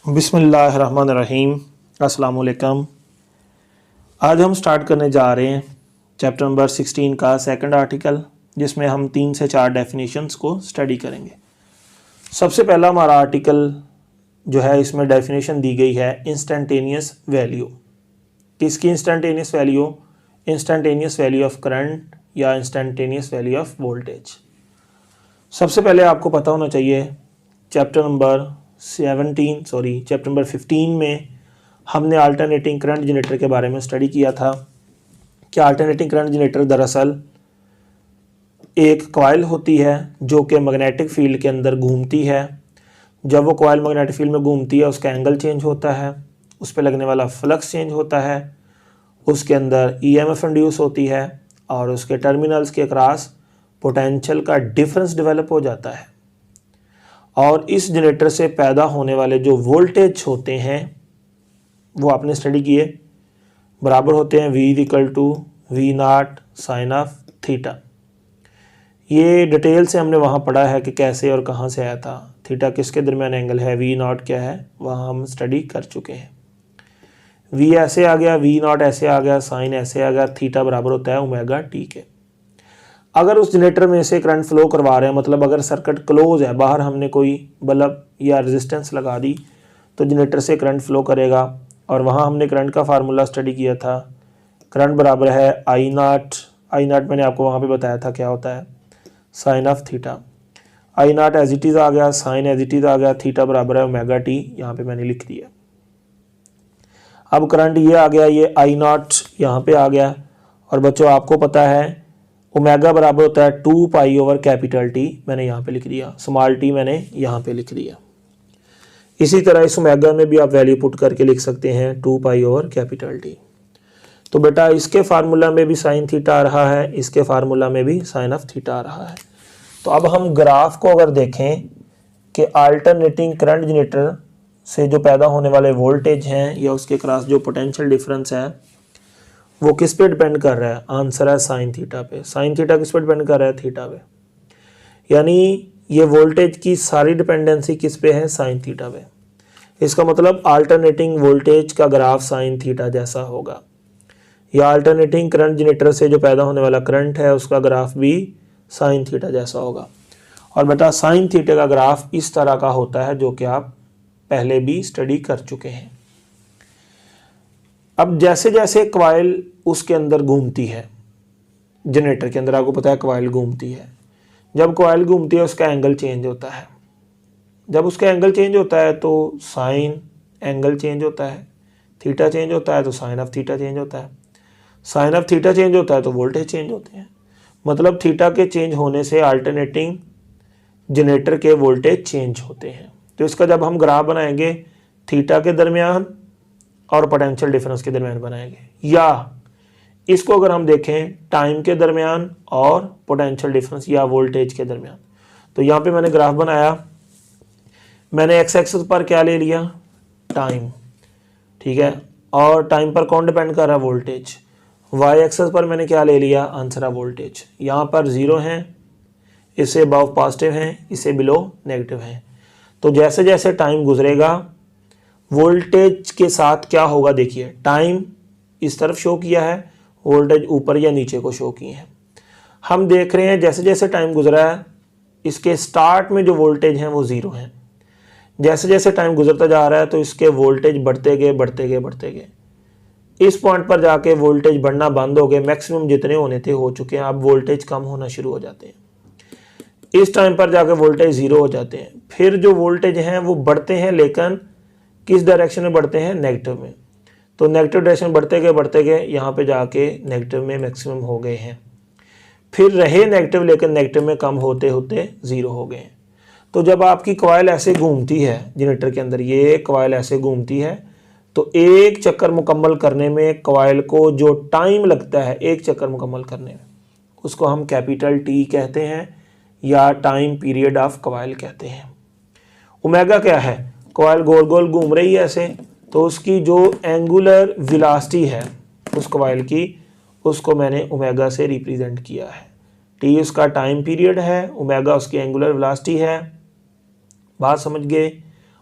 बिस्मिल्लाहिर्रहमानिर्रहीम। अस्सलाम वालेकुम। आज हम स्टार्ट करने जा रहे हैं चैप्टर नंबर 16 का सेकंड आर्टिकल, जिसमें हम 3 से 4 डेफिनेशंस को स्टडी करेंगे। सबसे पहला हमारा आर्टिकल जो है, इसमें डेफिनेशन दी गई है इंस्टेंटेनियस वैल्यू। किसकी instantaneous value? Instantaneous value of current या इंस्टेंटेनियस वैल्यू ऑफ वोल्टेज। सबसे पहले आपको पता होना चाहिए चैप्टर नंबर 15 में हमने अल्टरनेटिंग करंट जनरेटर के बारे में स्टडी किया था कि अल्टरनेटिंग करंट जनरेटर दरअसल एक कॉइल होती है जो कि मैग्नेटिक फील्ड के अंदर घूमती है। जब वो कॉइल मैग्नेटिक फील्ड में घूमती है, उसका एंगल चेंज होता है, उस पर लगने वाला फ्लक्स चेंज होता है, उसके अंदर ईएमएफ इंड्यूस होती है और उसके टर्मिनल्स के अक्रॉस पोटेंशियल का डिफरेंस डेवलप हो जाता है। और इस जनरेटर से पैदा होने वाले जो वोल्टेज होते हैं वो आपने स्टडी किए, बराबर होते हैं V=V0 साइन ऑफ थीटा। ये डिटेल से हमने वहाँ पढ़ा है कि कैसे और कहाँ से आया था, थीटा किसके दरमियान एंगल है, V0 क्या है, वहाँ हम स्टडी कर चुके हैं। V ऐसे आ गया, V0 ऐसे आ गया, साइन ऐसे आ गया, थीटा बराबर होता है ओमेगा टी के। अगर उस जनरेटर में से करंट फ्लो करवा रहे हैं, मतलब अगर सर्किट क्लोज है, बाहर हमने कोई बल्ब या रेजिस्टेंस लगा दी तो जनरेटर से करंट फ्लो करेगा। और वहाँ हमने करंट का फार्मूला स्टडी किया था, करंट बराबर है I0 मैंने आपको वहाँ पे बताया था क्या होता है, sine of theta. I0 as it is आ गया, साइन एज इट इज़ आ गया, थीटा बराबर है ओमेगा टी, यहाँ पे मैंने लिख दिया। अब करंट ये आ गया, ये I0 यहाँ पे आ गया। और बच्चों आपको पता है ओमेगा बराबर होता है 2 पाई ओवर कैपिटल टी, मैंने यहाँ पे लिख दिया, स्मॉल टी मैंने यहाँ पे लिख दिया। इसी तरह इस ओमेगा में भी आप वैल्यू पुट करके लिख सकते हैं 2 पाई ओवर कैपिटल टी। तो बेटा इसके फार्मूला में भी साइन थीटा आ रहा है, इसके फार्मूला में भी साइन ऑफ थीटा आ रहा है। तो अब हम ग्राफ को अगर देखें कि अल्टरनेटिंग करंट जनरेटर से जो पैदा होने वाले वोल्टेज हैं या उसके क्रॉस जो पोटेंशियल डिफरेंस है वो किस पे डिपेंड कर रहा है, आंसर है साइन थीटा पे। साइन थीटा किस पे डिपेंड कर रहा है, थीटा पे। यानी ये वोल्टेज की सारी डिपेंडेंसी किस पे है, साइन थीटा पे। इसका मतलब अल्टरनेटिंग वोल्टेज का ग्राफ साइन थीटा जैसा होगा, या अल्टरनेटिंग करंट जनरेटर से जो पैदा होने वाला करंट है उसका ग्राफ भी साइन थीटा जैसा होगा। और बेटा साइन थीटा का ग्राफ इस तरह का होता है जो कि आप पहले भी स्टडी कर चुके हैं। अब जैसे जैसे कॉइल उसके अंदर घूमती है, जनरेटर के अंदर आपको पता है कॉइल घूमती है, जब कॉइल घूमती है उसका एंगल चेंज होता है। जब उसका एंगल चेंज होता है तो साइन एंगल चेंज होता है, थीटा चेंज होता है तो साइन ऑफ थीटा चेंज होता है, साइन ऑफ थीटा चेंज होता है तो वोल्टेज चेंज होते हैं। मतलब थीटा के चेंज होने से अल्टरनेटिंग जनरेटर के वोल्टेज चेंज होते हैं। तो इसका जब हम ग्राफ बनाएंगे थीटा के दरमियान और पोटेंशियल डिफरेंस के दरमियान बनाएंगे, या इसको अगर हम देखें टाइम के दरमियान और पोटेंशियल डिफरेंस या वोल्टेज के दरमियान। तो यहाँ पे मैंने ग्राफ बनाया, मैंने एक्स एक्सिस पर क्या ले लिया, टाइम, ठीक है, और टाइम पर कौन डिपेंड कर रहा है, वोल्टेज। वाई एक्सिस पर मैंने क्या ले लिया, आंसर है वोल्टेज। यहाँ पर जीरो हैं, इससे अबव पॉजिटिव हैं, इससे बिलो नेगेटिव हैं। तो जैसे जैसे टाइम गुजरेगा वोल्टेज के साथ क्या होगा, देखिए टाइम इस तरफ शो किया है, वोल्टेज ऊपर या नीचे को शो किए हैं। हम देख रहे हैं जैसे जैसे टाइम गुजरा है इसके स्टार्ट में जो वोल्टेज हैं वो ज़ीरो हैं। जैसे जैसे टाइम गुजरता जा रहा है तो इसके वोल्टेज बढ़ते गए बढ़ते गए बढ़ते गए, इस पॉइंट पर जाके वोल्टेज बढ़ना बंद हो गए, मैक्सिमम जितने होने थे हो चुके हैं, अब वोल्टेज कम होना शुरू हो जाते हैं। इस टाइम पर जाके वोल्टेज ज़ीरो हो जाते हैं। फिर जो वोल्टेज हैं वो बढ़ते हैं, लेकिन किस डायरेक्शन में बढ़ते हैं, नेगेटिव में। तो नेगेटिव डायरेक्शन बढ़ते गए यहाँ पे जाके नेगेटिव में मैक्सिमम हो गए हैं, फिर रहे नेगेटिव, लेकिन नेगेटिव में कम होते होते ज़ीरो हो गए हैं। तो जब आपकी कॉइल ऐसे घूमती है जनरेटर के अंदर, ये कॉइल ऐसे घूमती है, तो एक चक्कर मुकम्मल करने में कॉइल को जो टाइम लगता है एक चक्कर मुकम्मल करने में, उसको हम कैपिटल टी कहते हैं या टाइम पीरियड ऑफ कॉइल कहते हैं। ओमेगा क्या है, कॉइल गोल गोल घूम रही है ऐसे, तो उसकी जो एंगुलर वेलोसिटी है उस कॉइल की, उसको मैंने ओमेगा से रिप्रेजेंट किया है। टी उसका टाइम पीरियड है, ओमेगा उसकी एंगुलर वेलोसिटी है, बात समझ गए।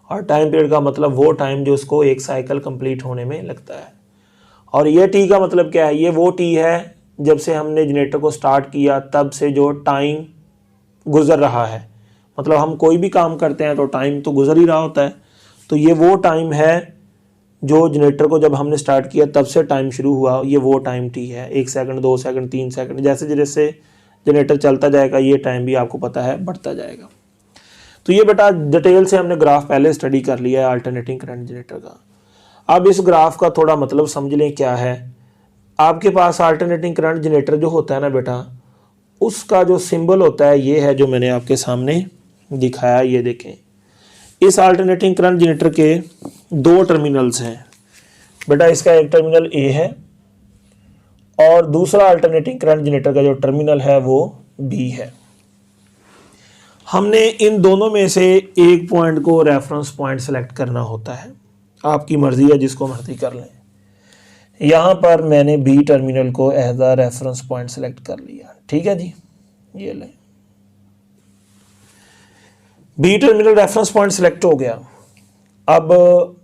और टाइम पीरियड का मतलब वो टाइम जो उसको एक साइकिल कंप्लीट होने में लगता है। और ये टी का मतलब क्या है, ये वो टी है जब से हमने जनरेटर को स्टार्ट किया तब से जो टाइम गुजर रहा है, मतलब हम कोई भी काम करते हैं तो टाइम तो गुजर ही रहा होता है। तो ये वो टाइम है जो जनरेटर को जब हमने स्टार्ट किया तब से टाइम शुरू हुआ, ये वो टाइम टी है। 1 सेकंड, 2 सेकंड, 3 सेकंड, जैसे जैसे जनरेटर चलता जाएगा ये टाइम भी आपको पता है बढ़ता जाएगा। तो ये बेटा डिटेल से हमने ग्राफ पहले स्टडी कर लिया है अल्टरनेटिंग करंट जनरेटर का। अब इस ग्राफ का थोड़ा मतलब समझ लें क्या है। आपके पास अल्टरनेटिंग करंट जनरेटर जो होता है ना बेटा, उसका जो सिंबल होता है ये है जो मैंने आपके सामने दिखाया। ये देखें, इस अल्टरनेटिंग करंट जनरेटर के 2 टर्मिनल्स हैं बेटा। इसका एक टर्मिनल ए है और दूसरा अल्टरनेटिंग करंट जनरेटर का जो टर्मिनल है वो बी है। हमने इन दोनों में से एक पॉइंट को रेफरेंस पॉइंट सेलेक्ट करना होता है। आपकी मर्जी है, जिसको मर्जी कर लें। यहाँ पर मैंने बी टर्मिनल को as a reference point select कर लिया। ठीक है जी, ये लें, B terminal reference point select हो गया। अब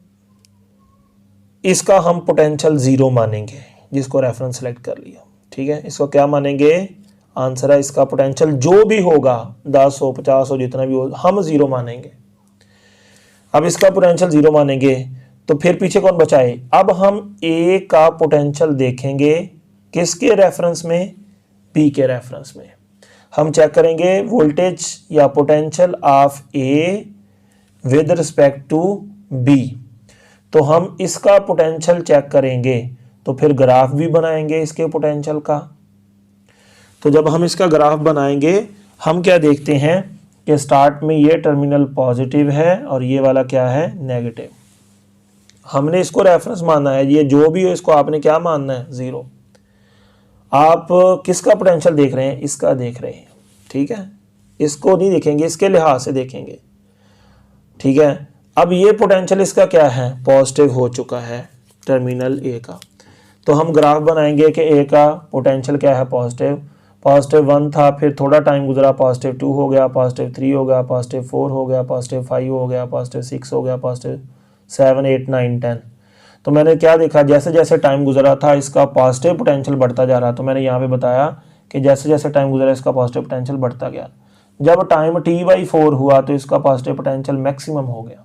इसका हम पोटेंशियल 0 मानेंगे, जिसको रेफरेंस सेलेक्ट कर लिया। ठीक है, इसको क्या मानेंगे, आंसर है इसका पोटेंशियल जो भी होगा 10 हो 50 हो जितना भी हो हम 0 मानेंगे। अब इसका पोटेंशियल 0 मानेंगे तो फिर पीछे कौन बचाए। अब हम ए का पोटेंशियल देखेंगे किसके रेफरेंस में, बी के रेफरेंस में। हम चेक करेंगे वोल्टेज या potential of A with respect to B. तो हम इसका पोटेंशियल चेक करेंगे तो फिर ग्राफ भी बनाएंगे इसके पोटेंशियल का। तो जब हम इसका ग्राफ बनाएंगे हम क्या देखते हैं कि स्टार्ट में ये टर्मिनल पॉजिटिव है और ये वाला क्या है, नेगेटिव। हमने इसको रेफरेंस माना है, ये जो भी हो इसको आपने क्या मानना है, 0। आप किसका पोटेंशियल देख रहे हैं, इसका देख रहे हैं। ठीक है, इसको नहीं देखेंगे, इसके लिहाज से देखेंगे। ठीक है, अब ये पोटेंशियल इसका क्या है, पॉजिटिव हो चुका है टर्मिनल ए का। तो हम ग्राफ बनाएंगे कि ए का पोटेंशियल क्या है, पॉजिटिव। +1 था, फिर थोड़ा टाइम गुजरा +2 हो गया, +3 हो गया, +4 हो गया, +5 हो गया, +6 हो गया, +7 8 9 10। तो मैंने क्या देखा, जैसे जैसे टाइम गुजरा था इसका पॉजिटिव पोटेंशियल बढ़ता जा रहा। तो मैंने यहाँ पे बताया कि जैसे जैसे टाइम गुजरा इसका पॉजिटिव पोटेंशियल बढ़ता गया। जब टाइम T/4 हुआ तो इसका पॉजिटिव पोटेंशियल मैक्सिमम हो गया।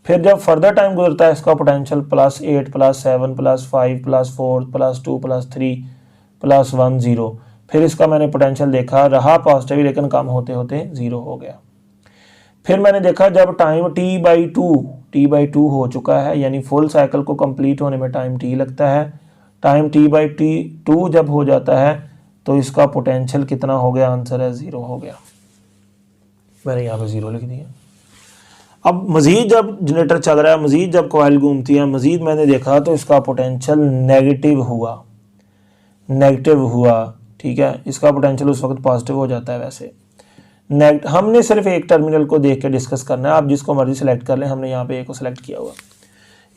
फिर जब फर्दर टाइम गुजरता है इसका पोटेंशियल +8 +7 +5 +4 +2 +3 +1 0। फिर इसका मैंने पोटेंशियल देखा, रहा पॉजिटिव लेकिन कम होते होते 0 हो गया। फिर मैंने देखा जब टाइम T/2 हो चुका है, यानी फुल साइकिल को कंप्लीट होने में टाइम T लगता है। टाइम T/2 जब हो जाता है तो इसका पोटेंशियल कितना हो गया, आंसर है 0 हो गया। मैंने यहाँ पे 0 लिख दिया। अब मज़ीद जब जनरेटर चल रहा है, मज़ीद जब कॉइल घूमती है, मज़ीद मैंने देखा तो इसका पोटेंशियल नेगेटिव हुआ। ठीक है, इसका पोटेंशियल उस वक्त पॉजिटिव हो जाता है। वैसे हमने सिर्फ एक टर्मिनल को देख के डिस्कस करना है, आप जिसको मर्जी सेलेक्ट कर लें। हमने यहाँ पे एक को सिलेक्ट किया हुआ।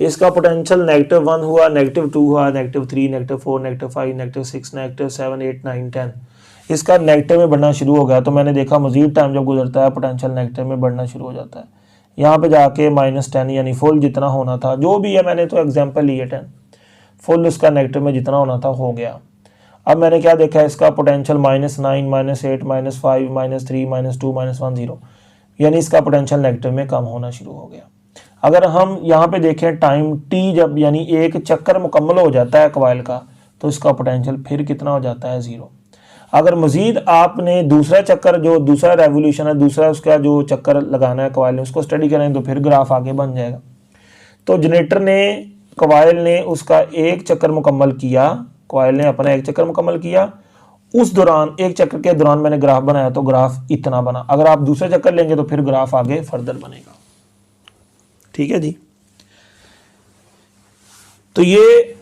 इसका पोटेंशियल -1 हुआ, -2 हुआ, -3, -4, -5, -6, -7 8 9 10। इसका नेगेटिव में बढ़ना शुरू हो गया। तो मैंने देखा मजीद टाइम जब गुजरता है पोटेंशियल नेगेटिव में बढ़ना शुरू हो जाता है। यहाँ पे जाके -10 यानी फुल जितना होना था, जो भी है, मैंने तो एग्जांपल लिए 10, फुल उसका नेगेटिव में जितना होना था हो गया। अब मैंने क्या देखा, इसका पोटेंशियल -9 -8 -5 -3 -2 -1 0, यानी इसका पोटेंशियल नेगेटिव में कम होना शुरू हो गया। अगर हम यहाँ पे देखें टाइम T जब यानी एक चक्कर मुकम्मल हो जाता है कॉइल का, तो इसका पोटेंशियल फिर कितना हो जाता है, 0। अगर मज़ीद आपने दूसरा चक्कर, जो दूसरा रेवोल्यूशन है, दूसरा उसका जो चक्कर लगाना है कॉइल ने, उसको स्टडी करें तो फिर ग्राफ आगे बन जाएगा। तो जनरेटर ने, कॉइल ने उसका एक चक्कर मुकम्मल किया, कॉइल ने अपना एक चक्कर मुकम्मल किया, उस दौरान एक चक्कर के दौरान मैंने ग्राफ बनाया तो ग्राफ इतना बना। अगर आप दूसरा चक्कर लेंगे तो फिर ग्राफ आगे फर्दर बनेगा। ठीक है जी। तो ये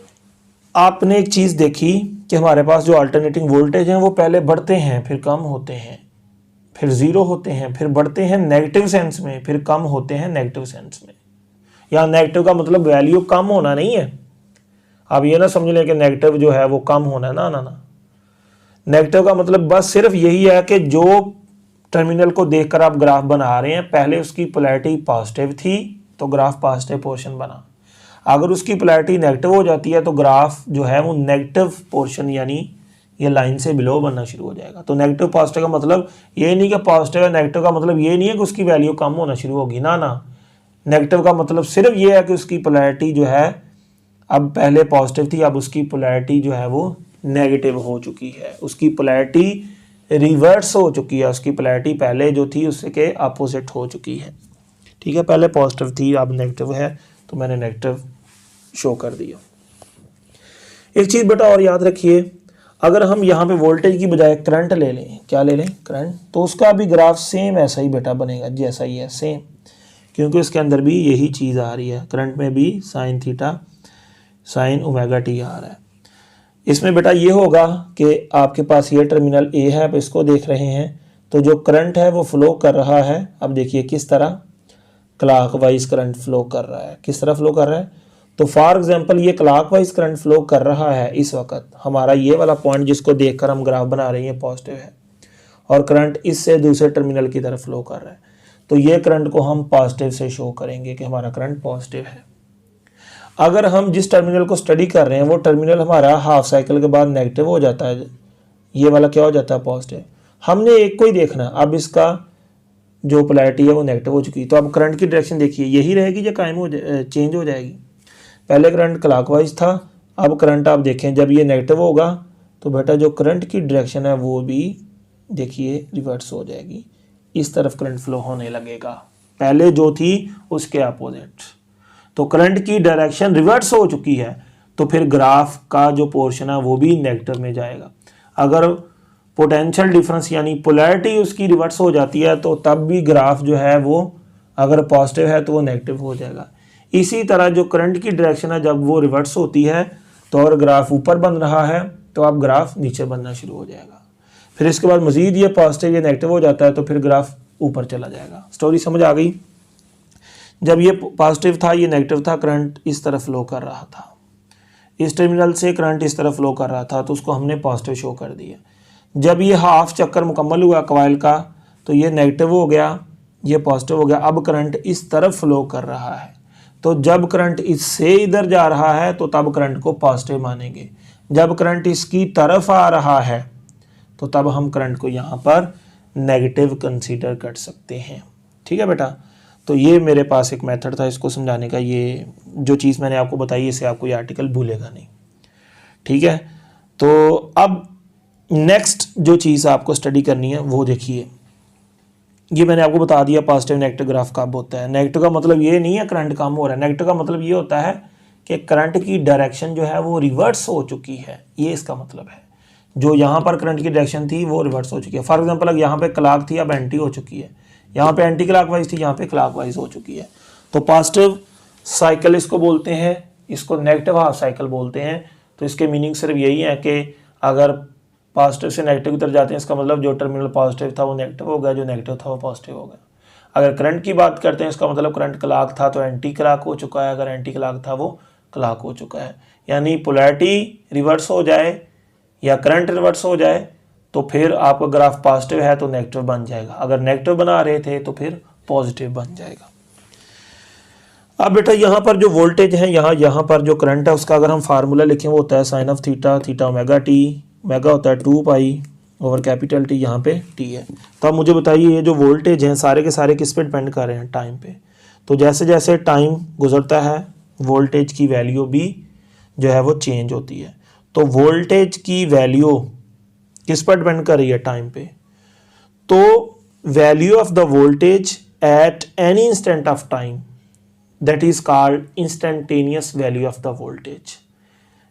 आपने एक चीज़ देखी कि हमारे पास जो अल्टरनेटिंग वोल्टेज हैं वो पहले बढ़ते हैं, फिर कम होते हैं, फिर 0 होते हैं, फिर बढ़ते हैं नेगेटिव सेंस में, फिर कम होते हैं नेगेटिव सेंस में। यहाँ नेगेटिव का मतलब वैल्यू कम होना नहीं है। आप ये ना समझ लें कि नेगेटिव जो है वो कम होना है, ना। नेगेटिव का मतलब बस सिर्फ यही है कि जो टर्मिनल को देखकर आप ग्राफ बना रहे हैं, पहले उसकी पोलैरिटी पॉजिटिव थी तो ग्राफ पॉजिटिव पोर्शन बना, अगर उसकी पोलैरिटी नेगेटिव हो जाती है तो ग्राफ जो है वो नेगेटिव पोर्शन यानी ये लाइन से बिलो बनना शुरू हो जाएगा। तो नेगेटिव पॉजिटिव का मतलब ये नहीं कि पॉजिटिव है, नेगेटिव का मतलब ये नहीं है कि उसकी वैल्यू कम होना शुरू होगी, ना ना, नेगेटिव का मतलब सिर्फ ये है कि उसकी पोलैरिटी जो है अब पहले पॉजिटिव थी, अब उसकी पोलैरिटी जो है वो नेगेटिव हो चुकी है, उसकी पोलैरिटी रिवर्स हो चुकी है, उसकी पोलैरिटी पहले जो थी उसके अपोजिट हो चुकी है। ठीक है, पहले पॉजिटिव थी अब नेगेटिव है, तो मैंने नेगेटिव शो कर दिया। एक चीज़ बेटा और याद रखिए, अगर हम यहाँ पे वोल्टेज की बजाय करंट ले लें, क्या ले लें, करंट, तो उसका भी ग्राफ सेम ऐसा ही बेटा बनेगा जैसा ही है, सेम, क्योंकि उसके अंदर भी यही चीज़ आ रही है, करंट में भी sine theta sine omega t आ रहा है। इसमें बेटा ये होगा कि आपके पास ये टर्मिनल ए है, आप इसको देख रहे हैं, तो जो करंट है वो फ्लो कर रहा है, अब देखिए किस तरह, क्लॉकवाइज करंट फ्लो कर रहा है, किस तरह फ्लो कर रहा है, तो फॉर एग्जांपल ये क्लॉकवाइज करंट फ्लो कर रहा है इस वक्त, हमारा ये वाला पॉइंट जिसको देखकर हम ग्राफ बना रहे हैं पॉजिटिव है, और करंट इससे दूसरे टर्मिनल की तरफ फ्लो कर रहा है, तो ये करंट को हम पॉजिटिव से शो करेंगे कि हमारा करंट पॉजिटिव है। अगर हम जिस टर्मिनल को स्टडी कर रहे हैं वो टर्मिनल हमारा हाफ साइकिल के बाद नेगेटिव हो जाता है, ये वाला क्या हो जाता है, पॉजिटिव, हमने एक को ही देखना, अब इसका जो पोलैरिटी है वो नेगेटिव हो चुकी है, तो अब करंट की डायरेक्शन देखिए यही रहेगी या कायम हो चेंज हो जाएगी, पहले करंट क्लॉकवाइज था, अब करंट आप देखें जब ये नेगेटिव होगा तो बेटा जो करंट की डायरेक्शन है वो भी देखिए रिवर्स हो जाएगी, इस तरफ करंट फ्लो होने लगेगा, पहले जो थी उसके अपोजिट, तो करंट की डायरेक्शन रिवर्स हो चुकी है, तो फिर ग्राफ का जो पोर्शन है वो भी नेगेटिव में जाएगा। अगर पोटेंशियल डिफरेंस यानी पोलैरिटी उसकी रिवर्स हो जाती है तो तब भी ग्राफ जो है वो अगर पॉजिटिव है तो वो नेगेटिव हो जाएगा। इसी तरह जो करंट की डायरेक्शन है जब वो रिवर्स होती है तो अगर ग्राफ ऊपर बन रहा है तो अब ग्राफ नीचे बनना शुरू हो जाएगा, फिर इसके बाद मजीद ये पॉजिटिव या नेगेटिव हो जाता है तो फिर ग्राफ ऊपर चला जाएगा। स्टोरी समझ आ गई? जब ये पॉजिटिव था ये नेगेटिव था, करंट इस तरफ फ्लो कर रहा था, इस टर्मिनल से करंट इस तरफ फ्लो कर रहा था तो उसको हमने पॉजिटिव शो कर दिया। जब ये हाफ चक्कर मुकम्मल हुआ कॉइल का तो ये नेगेटिव हो गया, ये पॉजिटिव हो गया, अब करंट इस तरफ फ्लो कर रहा है, तो जब करंट इससे इधर जा रहा है तो तब करंट को पॉजिटिव मानेंगे, जब करंट इसकी तरफ आ रहा है तो तब हम करंट को यहाँ पर नेगेटिव कंसीडर कर सकते हैं। ठीक है बेटा, तो ये मेरे पास एक मेथड था इसको समझाने का, ये जो चीज़ मैंने आपको बताई इससे आपको ये आर्टिकल भूलेगा नहीं। ठीक है, तो अब नेक्स्ट जो चीज़ आपको स्टडी करनी है वो देखिए, ये मैंने आपको बता दिया पॉजिटिव नेगेटिव ग्राफ कब होता है। नेगेटिव का मतलब ये नहीं है करंट कम हो रहा है, नेगेटिव का मतलब ये होता है कि करंट की डायरेक्शन जो है वो रिवर्स हो चुकी है, ये इसका मतलब है, जो यहाँ पर करंट की डायरेक्शन थी वो रिवर्स हो चुकी है। फॉर एग्जांपल अगर यहाँ पे क्लॉक थी अब एंटी हो चुकी है, यहाँ पे एंटी क्लॉकवाइज थी यहाँ पे क्लॉकवाइज हो चुकी है, तो पॉजिटिव साइकिल इसको बोलते हैं, इसको नेगेटिव हाफ साइकिल बोलते हैं। तो इसके मीनिंग सिर्फ यही है कि अगर पॉजिटिव से नेगेटिव की तरफ जाते हैं इसका मतलब जो टर्मिनल पॉजिटिव था वो नेगेटिव हो गया, जो नेगेटिव था वो पॉजिटिव हो गया। अगर करंट की बात करते हैं इसका मतलब करंट क्लॉक था तो एंटी क्लॉक हो चुका है, अगर एंटी क्लॉक था वो क्लॉक हो चुका है। यानी पोलैरिटी रिवर्स हो जाए या करंट रिवर्स हो जाए तो फिर आपका ग्राफ पॉजिटिव है तो नेगेटिव बन जाएगा, अगर नेगेटिव बना रहे थे तो फिर पॉजिटिव बन जाएगा। अब बेटा यहाँ पर जो वोल्टेज है यहाँ पर जो करंट है उसका अगर हम फार्मूला लिखें वो होता है sine of theta, theta omega t, mega होता है 2 पाई ओवर कैपिटल टी, यहाँ पे टी है। तो अब मुझे बताइए ये जो वोल्टेज हैं सारे के सारे किस पे डिपेंड कर रहे हैं, टाइम पे। तो जैसे जैसे टाइम गुजरता है वोल्टेज की वैल्यू भी जो है वो चेंज होती है। तो वोल्टेज की वैल्यू किस पर डिपेंड कर रही है, टाइम पे। तो value of the voltage eight any instant of time that is called instantaneous value of the voltage.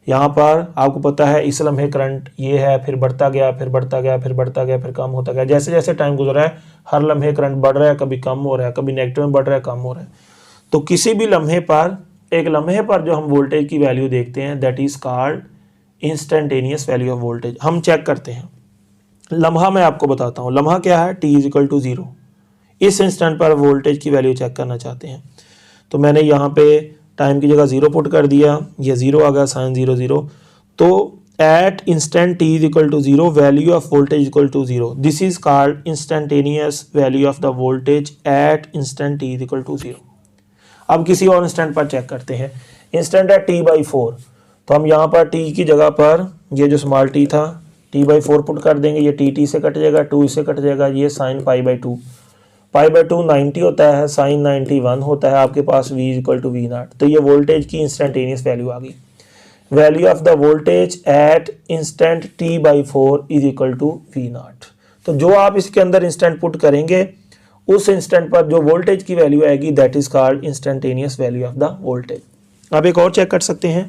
यहाँ पर आपको पता है इस लम्हे करंट ये है, फिर बढ़ता गया, फिर बढ़ता गया, फिर बढ़ता गया, फिर कम होता गया, जैसे जैसे टाइम गुजर रहा है हर लम्हे करंट बढ़ रहा है, कभी कम हो रहा है, कभी नेगेटिव में बढ़ रहा है, कम हो रहा है। तो किसी भी लम्हे पर एक लम्हे पर जो हम वोल्टेज की वैल्यू देखते हैं that is called instantaneous value of voltage. हम चेक करते हैं लम्हा, मैं आपको बताता हूँ लम्हा क्या है, t = 0। इस इंस्टेंट पर वोल्टेज की वैल्यू चेक करना चाहते हैं तो मैंने यहाँ पे टाइम की जगह 0 पुट कर दिया, ये 0 आ गया, साइन 0 0। तो at instant t is equal to 0, value of voltage equal to 0. This is called instantaneous value of the voltage at instant t is equal to 0. अब किसी और इंस्टेंट पर चेक करते हैं। इंस्टेंट है t/4, तो हम यहाँ पर t की जगह पर ये जो स्मॉल t था t/4 पुट कर देंगे, ये t से कट जाएगा, 2 इससे कट जाएगा, ये साइन π/2, π/2 90 होता है, साइन 90 1 होता है, आपके पास v इक्वल टू v0। तो ये वोल्टेज की इंस्टेंटेनियस वैल्यू आ गई। Value of the voltage at instant t/4 is equal to v0। तो जो आप इसके अंदर इंस्टेंट पुट करेंगे उस इंस्टेंट पर जो वोल्टेज की वैल्यू आएगी that is called instantaneous value of the voltage. अब एक और चेक कर सकते हैं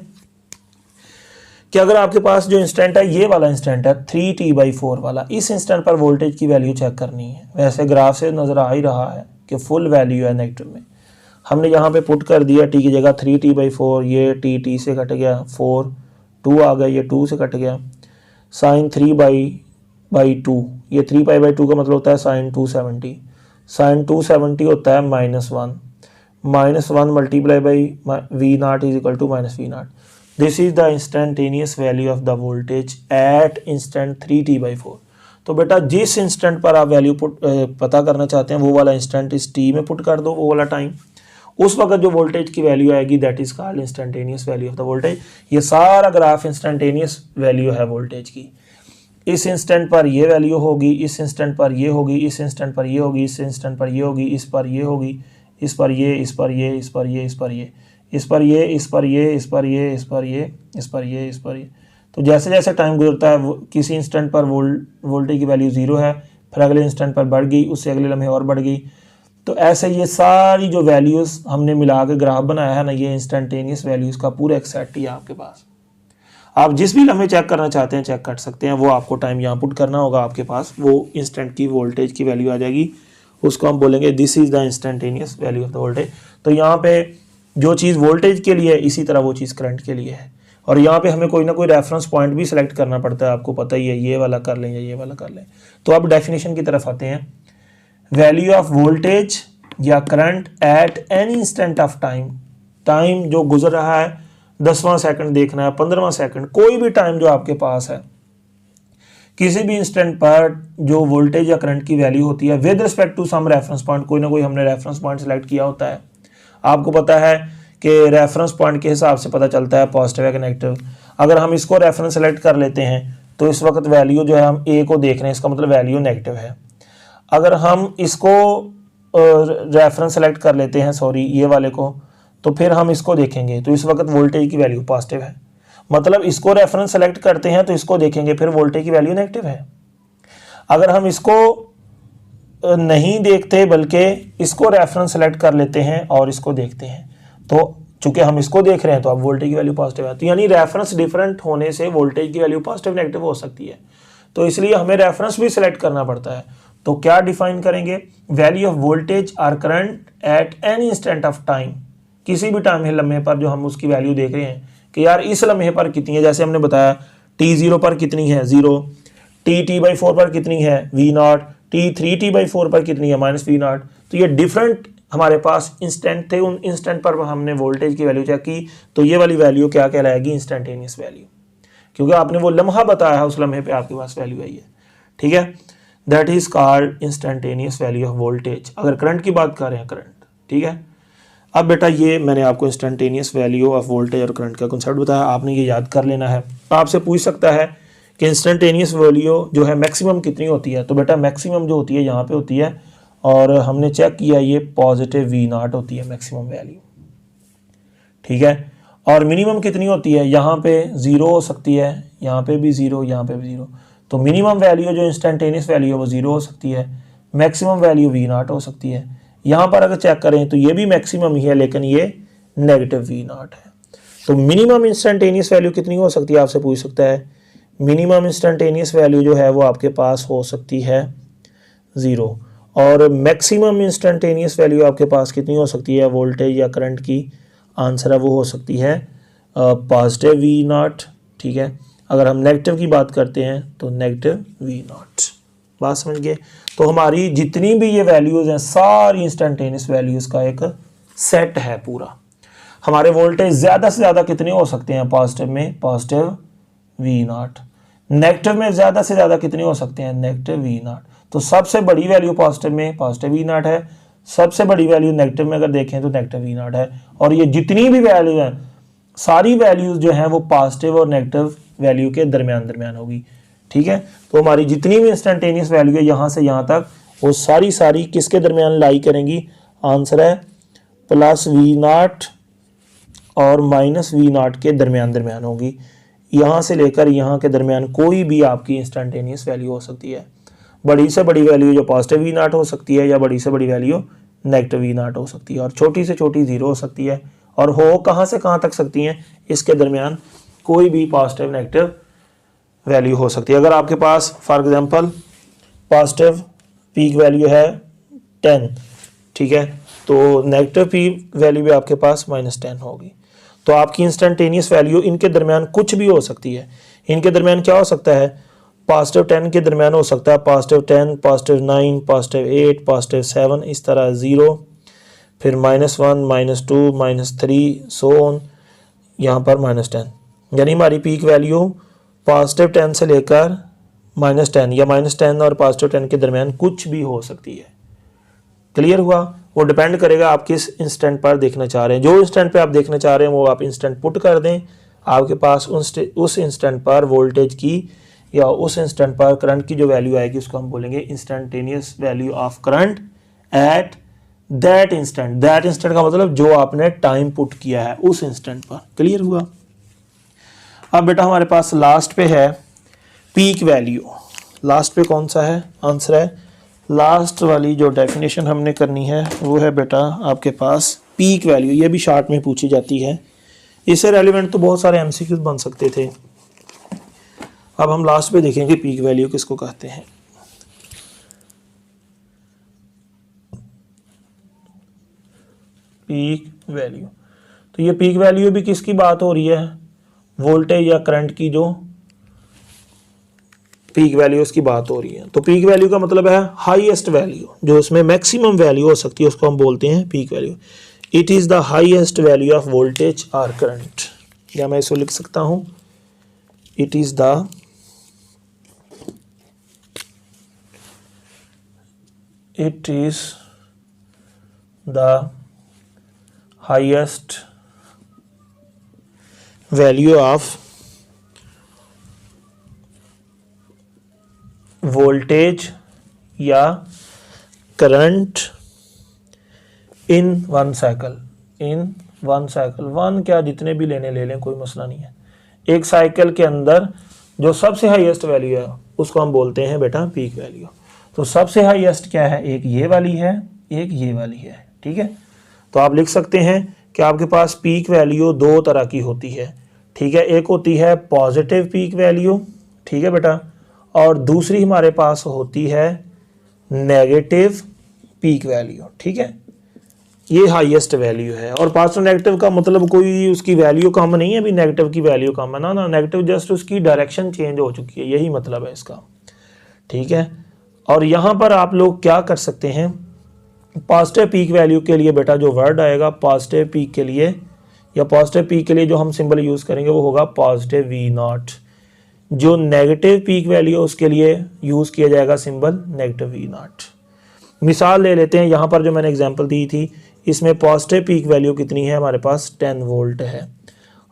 कि अगर आपके पास जो इंस्टेंट है ये वाला इंस्टेंट है 3t/4 वाला, इस इंस्टेंट पर वोल्टेज की वैल्यू चेक करनी है। वैसे ग्राफ से नजर आ ही रहा है कि फुल वैल्यू है नेगेटिव में। हमने यहाँ पे पुट कर दिया t की जगह 3t/4, ये t से कट गया, 4 2 आ गया, ये 2 से कट गया, साइन 3/2, ये 3π/2 का मतलब होता है साइन 270, साइन 270 होता है -1, -1 multiply by v0 is equal to -v0। This is the instantaneous value of the voltage at instant 3t/4। तो बेटा जिस इंस्टेंट पर आप वैल्यू पता करना चाहते हैं वो वाला इंस्टेंट इस t में पुट कर दो, वो वाला टाइम, उस वक्त जो वोल्टेज की वैल्यू आएगी that is called instantaneous value of the voltage. ये सारा ग्राफ इंस्टेंटेनियस वैल्यू है वोल्टेज की। इस इंस्टेंट पर ये वैल्यू होगी, इस इंस्टेंट पर ये होगी, इस इंस्टेंट पर ये होगी, इस इंस्टेंट पर ये होगी, इस पर ये होगी, इस पर ये, इस पर ये, इस पर ये, इस पर ये, इस पर ये, इस पर ये, इस पर ये, इस पर ये, इस पर ये, इस पर ये। तो जैसे जैसे टाइम गुजरता है किसी इंस्टेंट पर वोल्टेज की वैल्यू 0 है, फिर अगले इंस्टेंट पर बढ़ गई, उससे अगले लम्हे और बढ़ गई। तो ऐसे ये सारी जो वैल्यूज़ हमने मिला के ग्राफ बनाया है ना, ये इंस्टेंटेनियस वैल्यूज़ का पूरा एक सेट ही है आपके पास। आप जिस भी लम्हे चेक करना चाहते हैं चेक कर सकते हैं, वो आपको टाइम यहाँ पुट करना होगा, आपके पास वो इंस्टेंट की वोल्टेज की वैल्यू आ जाएगी, उसको हम बोलेंगे this is the instantaneous value of the voltage. तो यहाँ पे जो चीज़ वोल्टेज के लिए है इसी तरह वो चीज़ करंट के लिए है। और यहाँ पे हमें कोई ना कोई रेफरेंस पॉइंट भी सिलेक्ट करना पड़ता है, आपको पता ही है, ये वाला कर लें या ये वाला कर लें। तो अब डेफिनेशन की तरफ आते हैं। वैल्यू ऑफ वोल्टेज या current at any instant of time, time जो गुजर रहा है 10वां सेकंड देखना है, 15वां सेकंड, कोई भी टाइम जो आपके पास है, किसी भी इंस्टेंट पर जो वोल्टेज या करंट की वैल्यू होती है with respect to some reference point, कोई ना कोई हमने रेफरेंस पॉइंट सेलेक्ट किया होता है। आपको पता है कि रेफरेंस पॉइंट के हिसाब से पता चलता है पॉजिटिव या नेगेटिव। अगर हम इसको रेफरेंस सेलेक्ट कर लेते हैं तो इस वक्त वैल्यू जो है हम ए को देख रहे हैं, इसका मतलब वैल्यू नेगेटिव है। अगर हम इसको रेफरेंस सेलेक्ट कर लेते हैं, सॉरी ये वाले को, तो फिर हम इसको देखेंगे तो इस वक्त वोल्टेज की वैल्यू पॉजिटिव है। मतलब इसको रेफरेंस सेलेक्ट करते हैं तो इसको देखेंगे, फिर वोल्टेज की वैल्यू नेगेटिव है। अगर हम इसको नहीं देखते बल्कि इसको रेफरेंस सेलेक्ट कर लेते हैं और इसको देखते हैं, तो चूंकि हम इसको देख रहे हैं तो अब वोल्टेज की वैल्यू पॉजिटिव है। तो यानी रेफरेंस डिफरेंट होने से वोल्टेज की वैल्यू पॉजिटिव नेगेटिव हो सकती है। तो इसलिए हमें रेफरेंस भी सिलेक्ट करना पड़ता है। तो क्या डिफाइन करेंगे? Value of voltage or current at any instant of time, किसी भी टाइम है लम्हे पर जो हम उसकी वैल्यू देख रहे हैं कि यार इस लम्हे पर कितनी है। जैसे हमने बताया t0 पर कितनी है 0, t/4 पर कितनी है v0, t3t/4 पर कितनी है -v0। तो ये डिफरेंट हमारे पास इंस्टेंट थे, उन इंस्टेंट पर हमने वोल्टेज की वैल्यू चेक की, तो ये वाली वैल्यू क्या कहलाएगी? इंस्टेंटेनियस वैल्यू, क्योंकि आपने वो लम्हा बताया है, उस लम्हे पे आपके पास वैल्यू आई है। ठीक है, that is called instantaneous value of voltage. अगर करंट की बात कर रहे हैं करंट, ठीक है। अब बेटा ये मैंने आपको इंस्टेंटेनियस वैल्यू ऑफ वोल्टेज और करंट का कंसेप्ट बताया, आपने ये याद कर लेना है। आपसे पूछ सकता है कि इंस्टेंटेनियस वैल्यू जो है मैक्सिमम कितनी होती है, तो बेटा मैक्सिमम जो होती है यहाँ पे होती है, और हमने चेक किया ये पॉजिटिव v0 होती है मैक्सिमम वैल्यू। ठीक है, और मिनिमम कितनी होती है? यहाँ पे 0 हो सकती है, यहाँ पे भी 0, यहाँ पे भी 0। तो मिनिमम वैल्यू जो इंस्टेंटेनियस वैल्यू है वो 0 हो सकती है, मैक्सिमम वैल्यू v0 हो सकती है। यहाँ पर अगर चेक करें तो ये भी मैक्सिमम ही है लेकिन ये नेगेटिव v0 है। तो मिनिमम इंस्टेंटेनियस वैल्यू कितनी हो सकती है आपसे पूछ सकता है। मिनिमम इंस्टेंटेनियस वैल्यू जो है वो आपके पास हो सकती है 0, और मैक्सिमम इंस्टेंटेनियस वैल्यू आपके पास कितनी हो सकती है वोल्टेज या करंट की? आंसर है वो हो सकती है पॉजिटिव v0। ठीक है, अगर हम नेगेटिव की बात करते हैं तो नेगेटिव v0। बात समझ गए? तो हमारी जितनी भी ये वैल्यूज़ हैं सारी इंस्टेंटेनियस वैल्यूज़ का एक सेट है पूरा। हमारे वोल्टेज ज़्यादा से ज़्यादा कितने हो सकते हैं पॉजिटिव में? Positive we not. नेगेटिव में ज़्यादा से ज़्यादा कितने हो सकते हैं, नेगेटिव वी नॉट। तो सबसे बड़ी वैल्यू पॉजिटिव में पॉजिटिव वी नॉट है, सबसे बड़ी वैल्यू नेगेटिव में अगर देखें तो नेगेटिव वी नॉट है। और ये जितनी भी वैल्यू है सारी वैल्यूज जो हैं वो पॉजिटिव और नेगेटिव वैल्यू के दरमियान होगी। ठीक है, तो हमारी जितनी भी इंस्टेंटेनियस वैल्यू है यहाँ से यहाँ तक वो सारी किसके दरमियान लाई करेंगी, आंसर है प्लस वी नॉट और माइनस वी नॉट के दरमियान होगी। यहाँ से लेकर यहाँ के दरमियान कोई भी आपकी इंस्टेंटेनियस वैल्यू हो सकती है। बड़ी से बड़ी वैल्यू जो पॉजिटिव वी नॉट हो सकती है या बड़ी से बड़ी वैल्यू नेगेटिव वी नॉट हो सकती है, और छोटी से छोटी जीरो हो सकती है। और हो कहाँ से कहाँ तक सकती हैं, इसके दरमियान कोई भी पॉजिटिव नेगेटिव वैल्यू हो सकती है। अगर आपके पास for example positive peak value है 10, ठीक है, तो नेगेटिव पीक वैल्यू भी आपके पास -10 होगी। तो आपकी इंस्टेंटेनियस वैल्यू इनके दरमियान कुछ भी हो सकती है। इनके दरमियान क्या हो सकता है, पॉजिटिव 10 के दरमियान हो सकता है पॉजिटिव 10, पॉजिटिव 9, पॉजिटिव 8, पॉजिटिव 7, इस तरह 0, फिर -1, -2, -3 सो ऑन, यहाँ पर -10। यानी हमारी पीक वैल्यू पॉजिटिव 10 से लेकर -10 या -10 और पॉजिटिव 10 के दरमियान कुछ भी हो सकती है। क्लियर हुआ? वो डिपेंड करेगा आप किस इंस्टेंट पर देखना चाह रहे हैं। जो इंस्टेंट पे आप देखना चाह रहे हैं वो आप इंस्टेंट पुट कर दें, आपके पास उस इंस्टेंट पर वोल्टेज की या उस इंस्टेंट पर करंट की जो वैल्यू आएगी उसको हम बोलेंगे instantaneous value of current at that instant. That instant का मतलब जो आपने टाइम पुट किया है उस इंस्टेंट पर। क्लियर हुआ? अब बेटा हमारे पास लास्ट पे है पीक वैल्यू। लास्ट पे कौन सा है, आंसर है लास्ट वाली जो डेफिनेशन हमने करनी है वो है बेटा आपके पास पीक वैल्यू। ये भी शॉर्ट में पूछी जाती है, इससे रेलिवेंट तो बहुत सारे एमसीक्यूज बन सकते थे। अब हम लास्ट पे देखेंगे पीक वैल्यू किसको कहते हैं। पीक वैल्यू, तो ये पीक वैल्यू भी किसकी बात हो रही है, वोल्टेज या करंट की जो पीक वैल्यू उसकी बात हो रही है। तो पीक वैल्यू का मतलब है हाईएस्ट वैल्यू, जो उसमें मैक्सिमम वैल्यू हो सकती है उसको हम बोलते हैं peak value. It is the highest value of voltage और करंट, या मैं इसको लिख सकता हूं it is the highest value of voltage या current in one cycle. One क्या, जितने भी लेने ले लें, कोई मसला नहीं है। एक साइकिल के अंदर जो सबसे हाईएस्ट वैल्यू है उसको हम बोलते हैं बेटा पीक वैल्यू। तो सबसे हाईएस्ट क्या है, एक ये वाली है, एक ये वाली है। ठीक है, तो आप लिख सकते हैं कि आपके पास पीक वैल्यू दो तरह की होती है। ठीक है, एक होती है पॉजिटिव पीक वैल्यू, ठीक है बेटा, और दूसरी हमारे पास होती है नेगेटिव पीक वैल्यू। ठीक है, ये हाईएस्ट वैल्यू है। और पॉजिटिव नेगेटिव का मतलब कोई उसकी वैल्यू कम नहीं है, अभी नेगेटिव की वैल्यू कम है ना, नेगेटिव जस्ट उसकी डायरेक्शन चेंज हो चुकी है, यही मतलब है इसका। ठीक है, और यहाँ पर आप लोग क्या कर सकते हैं, पॉजिटिव पीक वैल्यू के लिए बेटा जो वर्ड आएगा पॉजिटिव पीक के लिए या पॉजिटिव पीक के लिए जो हम सिंबल यूज करेंगे वो होगा पॉजिटिव वी नॉट। जो नेगेटिव पीक वैल्यू उसके लिए यूज किया जाएगा सिंबल नेगेटिव वी नॉट। मिसाल ले लेते हैं, यहाँ पर जो मैंने एग्जांपल दी थी इसमें पॉजिटिव पीक वैल्यू कितनी है, हमारे पास 10 वोल्ट है,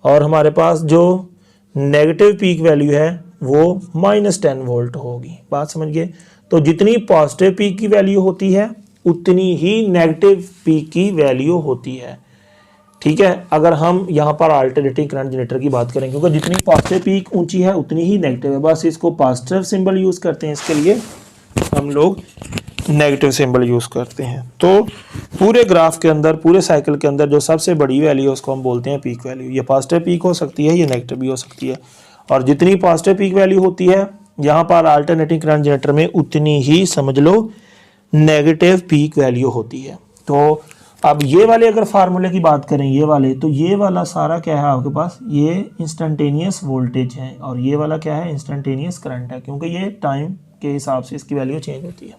और हमारे पास जो नेगेटिव पीक वैल्यू है वो -10 वोल्ट होगी। बात समझिए, तो जितनी पॉजिटिव पीक की वैल्यू होती है उतनी ही नेगेटिव पीक की वैल्यू होती है। ठीक है, अगर हम यहाँ पर अल्टरनेटिंग करंट जनरेटर की बात करें, क्योंकि जितनी पॉजिटिव पीक ऊंची है उतनी ही नेगेटिव है, बस इसको पॉजिटिव सिंबल यूज करते हैं, इसके लिए हम लोग नेगेटिव सिंबल यूज करते हैं। तो पूरे ग्राफ के अंदर, पूरे साइकिल के अंदर जो सबसे बड़ी वैल्यू है उसको हम बोलते हैं पीक वैल्यू। ये पॉजिटिव पीक हो सकती है, ये नेगेटिव भी हो सकती है, और जितनी पॉजिटिव पीक वैल्यू होती है यहाँ पर अल्टरनेटिंग करंट जनरेटर में उतनी ही समझ लो नेगेटिव पीक वैल्यू होती है। तो अब ये वाले अगर फार्मूले की बात करें, ये वाले, तो ये वाला सारा क्या है आपके पास, ये इंस्टेंटेनियस वोल्टेज है, और ये वाला क्या है, इंस्टेंटेनियस करंट है, क्योंकि ये टाइम के हिसाब से इसकी वैल्यू चेंज होती है।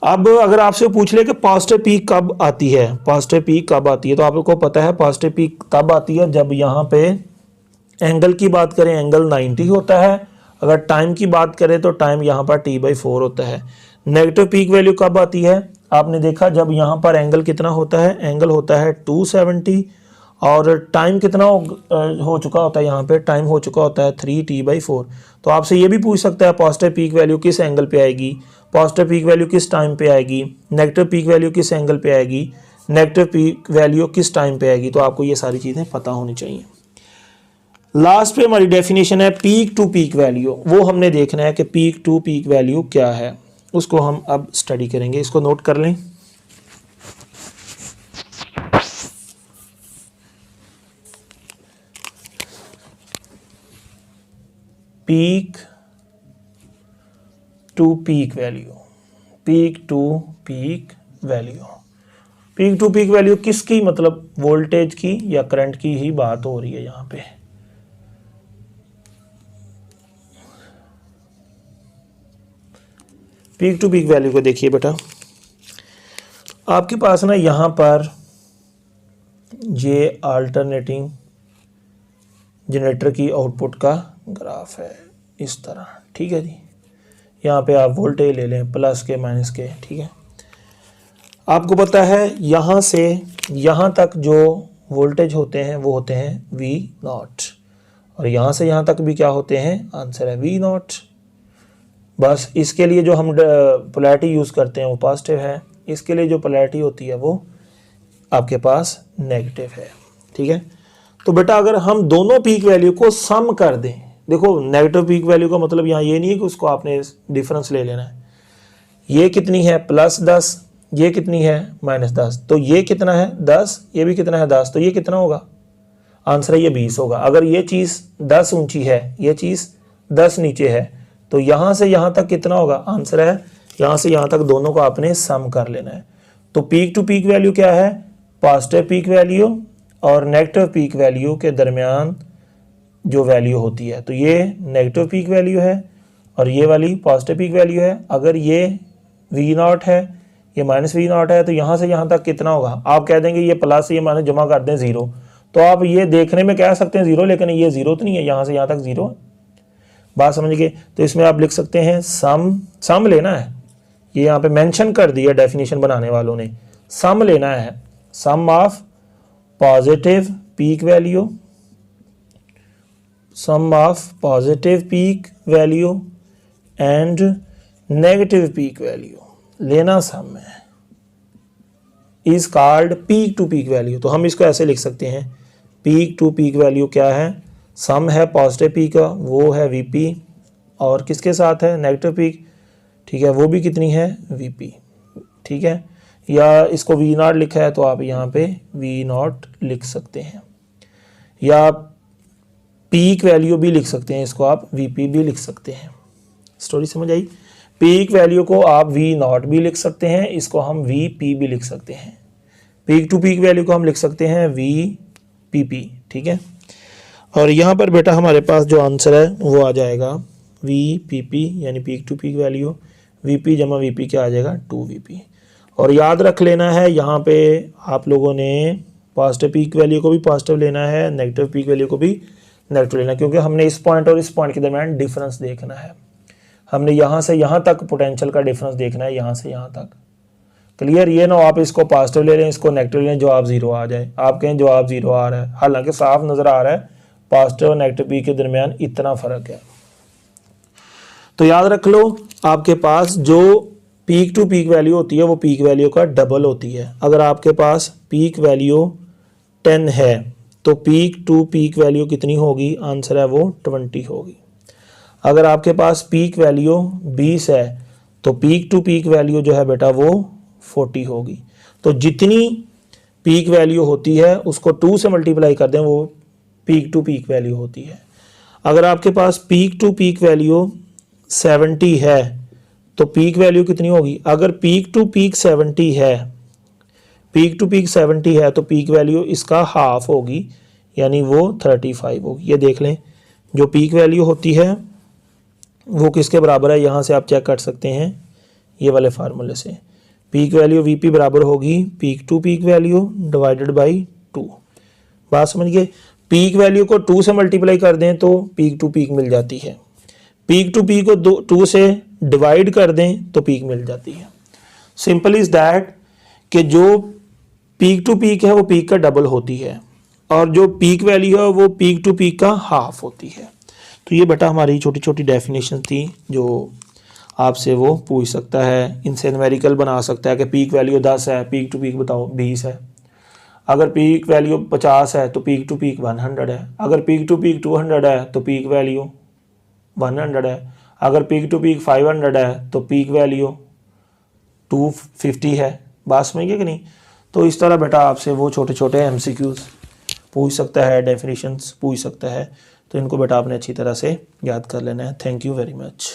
अब अगर आपसे पूछ ले कि पॉजिटिव पीक कब आती है, पॉजिटिव पीक कब आती है, तो आपको पता है पॉजिटिव पीक तब आती है जब यहाँ पे एंगल की बात करें एंगल 90 होता है। अगर टाइम की बात करें तो टाइम यहाँ पर t/4 होता है। नेगेटिव पीक वैल्यू कब आती है? आपने देखा जब यहाँ पर एंगल कितना होता है, एंगल होता है 270 और टाइम कितना हो चुका होता है, यहाँ पे टाइम हो चुका होता है 3t/4। तो आपसे ये भी पूछ सकता है पॉजिटिव पीक वैल्यू किस एंगल पे आएगी, पॉजिटिव पीक वैल्यू किस टाइम पे आएगी, नेगेटिव पीक वैल्यू किस एंगल पे आएगी, नेगेटिव पीक वैल्यू किस टाइम पे आएगी। तो आपको ये सारी चीज़ें पता होनी चाहिए। लास्ट पे हमारी डेफिनेशन है पीक टू पीक वैल्यू। वो हमने देखना है कि पीक टू पीक वैल्यू क्या है, उसको हम अब स्टडी करेंगे। इसको नोट कर लें। Peak to peak value, peak to peak value, peak to peak value किसकी, मतलब वोल्टेज की या करंट की ही बात हो रही है यहाँ पे। पीक टू पीक वैल्यू को देखिए बेटा, आपके पास ना यहाँ पर ये अल्टरनेटिंग जनरेटर की आउटपुट का ग्राफ है इस तरह, ठीक है जी। यहाँ पे आप वोल्टेज ले लें प्लस के माइनस के, ठीक है। आपको पता है यहाँ से यहाँ तक जो वोल्टेज होते हैं वो होते हैं V0 और यहाँ से यहाँ तक भी क्या होते हैं, आंसर है V0। बस इसके लिए जो हम पोलैरिटी यूज़ करते हैं वो पॉजिटिव है, इसके लिए जो पोलैरिटी होती है वो आपके पास नेगेटिव है, ठीक है। तो बेटा अगर हम दोनों पीक वैल्यू को सम कर दें, देखो नेगेटिव पीक वैल्यू का मतलब यहाँ ये नहीं है कि उसको आपने डिफरेंस ले लेना है। ये कितनी है +10, ये कितनी है -10, तो ये कितना है 10, ये भी कितना है 10, तो ये कितना होगा, आंसर है ये 20 होगा। अगर ये चीज़ 10 ऊंची है, ये चीज़ 10 नीचे है, तो यहाँ से यहाँ तक कितना होगा, आंसर है यहाँ से यहाँ तक दोनों को आपने सम कर लेना है। तो पीक टू पीक वैल्यू क्या है, पॉजिटिव पीक वैल्यू और नेगेटिव पीक वैल्यू के दरमियान जो वैल्यू होती है, तो ये नेगेटिव पीक वैल्यू है और ये वाली पॉजिटिव पीक वैल्यू है। अगर ये V0 है, ये -V0 है, तो यहाँ से यहाँ तक कितना होगा, आप कह देंगे ये प्लस ये माइनस जमा कर दें 0, तो आप ये देखने में कह सकते हैं 0, लेकिन ये 0 तो नहीं है, यहाँ से यहाँ तक 0 है। बात समझ गए। तो इसमें आप लिख सकते हैं सम लेना है, ये यहाँ पे मेंशन कर दिया डेफिनेशन बनाने वालों ने, सम लेना है, sum of positive peak value, sum of positive peak value and negative peak value लेना सम है, is called peak to peak value. तो हम इसको ऐसे लिख सकते हैं, पीक टू पीक वैल्यू क्या है, सम है पॉजिटिव पीक का वो है Vp और किसके साथ है नेगेटिव पीक, ठीक है, वो भी कितनी है Vp, ठीक है। या इसको V0 लिखा है तो आप यहाँ पे V0 लिख सकते हैं, या पीक वैल्यू भी लिख सकते हैं, इसको आप Vp भी लिख सकते हैं। स्टोरी समझ आई। पीक वैल्यू को आप V0 भी लिख सकते हैं, इसको हम Vp भी लिख सकते हैं। पीक टू पीक वैल्यू को हम लिख सकते हैं Vpp, ठीक है। और यहाँ पर बेटा हमारे पास जो आंसर है वो आ जाएगा Vpp यानी peak to peak value, Vp जमा Vp क्या आ जाएगा 2Vp। और याद रख लेना है यहाँ पे आप लोगों ने पॉजिटिव पीक वैल्यू को भी पॉजिटिव लेना है, नेगेटिव पीक वैल्यू को भी नेगेटिव लेना है, क्योंकि हमने इस पॉइंट और इस पॉइंट के दरमियान डिफरेंस देखना है। हमने यहाँ से यहाँ तक पोटेंशियल का डिफरेंस देखना है, यहाँ से यहाँ तक। क्लियर। ये ना आप इसको पॉजिटिव ले लें, इसको नेगेटिव लें, जवाब 0 आ जाए, आप कहें जवाब 0 आ रहा है, हालांकि साफ नज़र आ रहा है पॉजिटिव और नेगेटिव पीक के दरमियान इतना फ़र्क है। तो याद रख लो आपके पास जो पीक टू पीक वैल्यू होती है वो पीक वैल्यू का डबल होती है। अगर आपके पास पीक वैल्यू 10 है तो पीक टू पीक वैल्यू कितनी होगी, आंसर है वो 20 होगी। अगर आपके पास पीक वैल्यू 20 है तो पीक टू पीक वैल्यू जो है बेटा वो 40 होगी। तो जितनी पीक वैल्यू होती है उसको 2 से मल्टीप्लाई कर दें, वो पीक टू पीक वैल्यू होती है। अगर आपके पास पीक टू पीक वैल्यू 70 है तो पीक वैल्यू कितनी होगी, अगर पीक टू पीक 70 है, पीक टू पीक 70 है तो पीक वैल्यू इसका हाफ होगी, यानी वो 35 होगी। ये देख लें जो पीक वैल्यू होती है वो किसके बराबर है, यहाँ से आप चेक कर सकते हैं ये वाले फार्मूले से। पीक वैल्यू Vp बराबर होगी peak to peak value divided by 2। बात समझ गए। पीक वैल्यू को 2 से मल्टीप्लाई कर दें तो पीक टू पीक मिल जाती है, पीक टू पीक को 2 से डिवाइड कर दें तो पीक मिल जाती है। सिंपल इज दैट कि जो पीक टू पीक है वो पीक का डबल होती है और जो पीक वैल्यू है वो पीक टू पीक का हाफ होती है। तो ये बेटा हमारी छोटी छोटी डेफिनेशन थी जो आपसे वो पूछ सकता है, इनसे न्यूमेरिकल बना सकता है कि पीक वैल्यू 10 है, पीक टू पीक बताओ 20 है। अगर पीक वैल्यू 50 है तो पीक टू पीक 100 है। अगर पीक टू पीक 200 है तो पीक वैल्यू 100 है। अगर पीक टू पीक 500 है तो पीक वैल्यू 250 है। बात समझ गए कि नहीं? तो इस तरह बेटा आपसे वो छोटे छोटे एमसीक्यूज पूछ सकता है, डेफिनेशंस पूछ सकता है। तो इनको बेटा आपने अच्छी तरह से याद कर लेना है। Thank you very much.